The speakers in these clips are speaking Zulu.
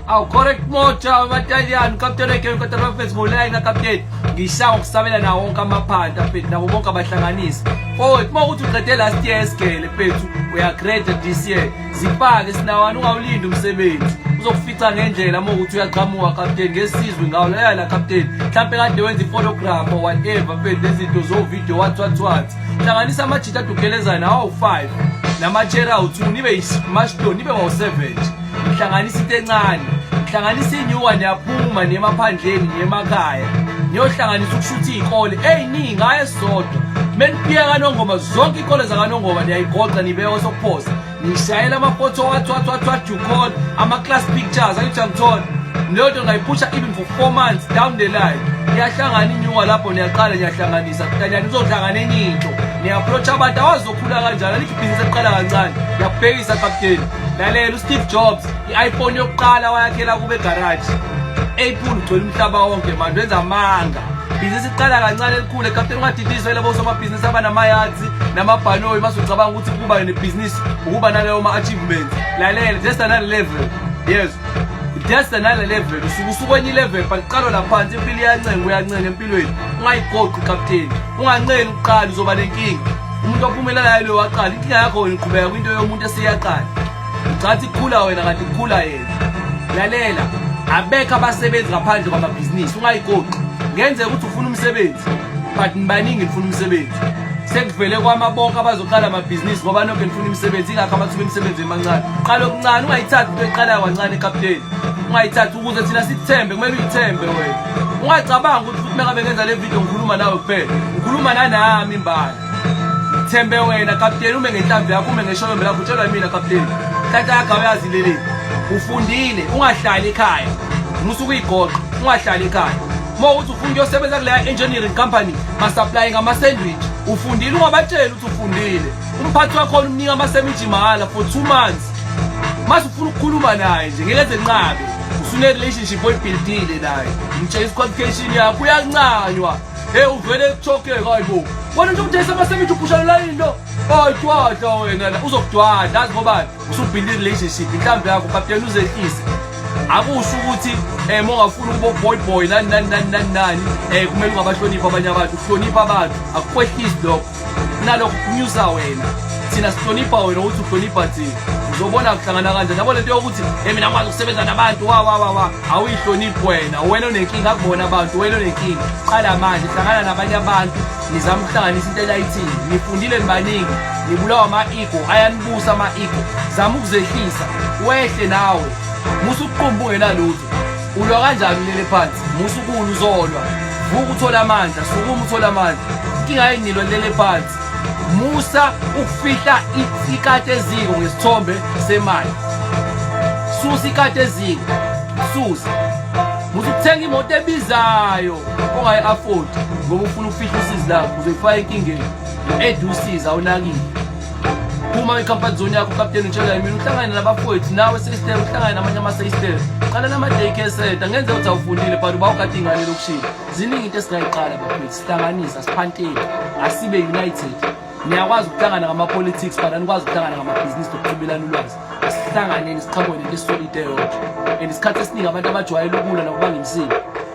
Aw correct moja battalion captain eke ukatara fethu ngoline na captain ngisha ngokusabela nawo wonke amaphanda mfethu nabo bonke abahlanganisi forward mawuthi uqede last year esigele mfethu uya grade this year zipake sinawani ungawulindi umsebenzi uzokufica ngendlela mawuthi uyaqhamuka captain ngesizwe ngawo la captain mhlambe kade wenza iphotograph or whatever mfethu lezinto zo video what hlanganisa amajita adukelezana awu 5 namachera awu2 nibe ismashdo nibe wawu7 hlanganisa into encane hlanganisa inyuka niyaphuma nemaphandleni nemakhaya niyohlanganisa ukushutha izikole eziningi ayesodwa meniphiya kaNongoma zonke izikole zakaNongoma niyayigoqa nibeke sokuphosa nishayela amaphoto what you call ama class pictures ayithi angithola lento ngayiphusha even for 4 months down the line niyahlangana inyuka lapho niyaqala niyahlanganisa kanye nizohlangana enye into niapproach abantu awazokhula kanjani lithi business eqala kancane ngiyabhekisa captain lalela uSteve Jobs iPhone yokuqala wayakhela kube garage Apple ugcwele umhlaba wonke manje wenza amanga business iqala kancane elikhulu captain ungadidiswe labo somabhizinisi abanamayazi namabhanoyi masocabanga ukuthi kuba nebusiness ukuba naleyo ma achievements lalela just another level yes just another level usukwenye level baqalo laphansi impilo iyancenga uyancenga empilweni ungayigoqi captain unganceli uqala uzoba nenkinga umuntu ophumelela lo waqala inkinga yakho iqhubeka kwinto yomuntu esiyaqala ucathi ikhula wena kanti ikhula yena lalela abekho abasebenzi ngaphandle kwamabhizinisi ungayigoqi ngenze ukuthi ufuna umsebenzi but nibaningi nifuna umsebenzi sekuvele kwamabonke abazoqala amabhizinisi ngoba nonke nifuna imisebenzi ingakho amathuba emisebenzi emancane qala okuncane ungayithathi into eqala kancane captain ungayithathi ukuze thina sithembe kumele uyithembe wena ungacabanga ukuthi futhi meka bengenza le video ngikhuluma nawe kuphela ngikhuluma nanami imbala thembe wena captain ume ngenhlamvu yakho ume ngeshoyombe lakho utshelwa yimina captain tata yakho uyazilele ufundile ungahlali ekhaya musuku igoqa ungahlali ekhaya mawuthi ufuna ukuyosebenza kule engineering company ma supplying ama sandwich ufundile ungabatshela ukuthi ufundile umphathi wakho umnika ama sandwich mahala for 2 months mase ufuna ukukhuluma naye nje ngeke zenqabe usune relationship oyibuildile naye umtshela qualification yakho uyancanywa uvele kuchoke hayibo wena nje uthesa ama sandwich uphusha la into ayitwahla wena uzokudwala azi ngoba usubuild relationship mhlambe yakho captain uzehlise akusho ukuthi mongafuna ukuba boy nani kumele ungabahlonipha abanye abantu uhlonipha abantu akukwehlisi lokho nalokho kunyusa wena thina sihlonipha wena ukuthi uhlonipha thina uzobona kuhlangana kanjani yabo lento yokuthi mina ngikwazi ukusebenza nabantu awuyihloniphi wena unenkinga akubona abantu wena unenkinga qala manje hlangana nabanye abantu nizama ukuhlanganisa into elayithini nifundile nibaningi nibulawa ama-ego ayanibusa ama-ego zama ukuzehlisa wehle nawe musu uqumbu ungenalutho ulwa kanjani lele phansi musu ukulu uzolwa vuka uthola amandla sukuma uthola amandla inkinga yinilo lele phansi musa ukufihla ikate eziko ngesithombe semali susa ikate eziko susa musu ukuthenga imoto ebizayo ongayi afford ngoba ufuna ukufihla usizi lakho uzoyifaka enkingeni edusiza awunakile uma icomfort zone yakho captain utshela yimi uhlangane nabafowethu nawe sister uhlangane namanye ama sister qala nama daycare center ngenze ukuthi awufundile but ubawukade ingane lokushila ziningi into esingayiqala bafowethu sihlanganisa siphanteke asibe united niyakwazi ukuhlangana ngama politics but anikwazi ukuhlangana ngama business lokuthubelana ulwazi asihlanganeni siqhamuke into esolide yonke and isikhathi esiningi abantu abajwayela ukula nokubanga imsini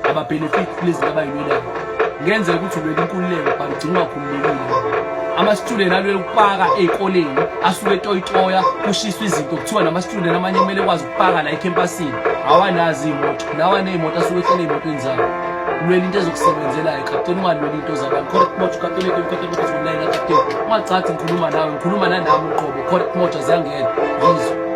aba benefit please abayilwelayo ngenze ukuthi ulwele inkululeko but ugcina ukhululekile ama-student alwele ukupaka ey'koleni asuke etoyitoya kushiswa izinto kuthiwa nama-student amanye kumele kwazi ukupaka la ekhempasini awanazi iy'moto nawaney'moto asuke ehlele ey'motweni zabo ulwele into ezokusebenzelayo captain ungalweli into zabantu correct moja captain captain ungacathi ngikhuluma nawe ngikhuluma nanami uqobo correct moja ziyangena yizo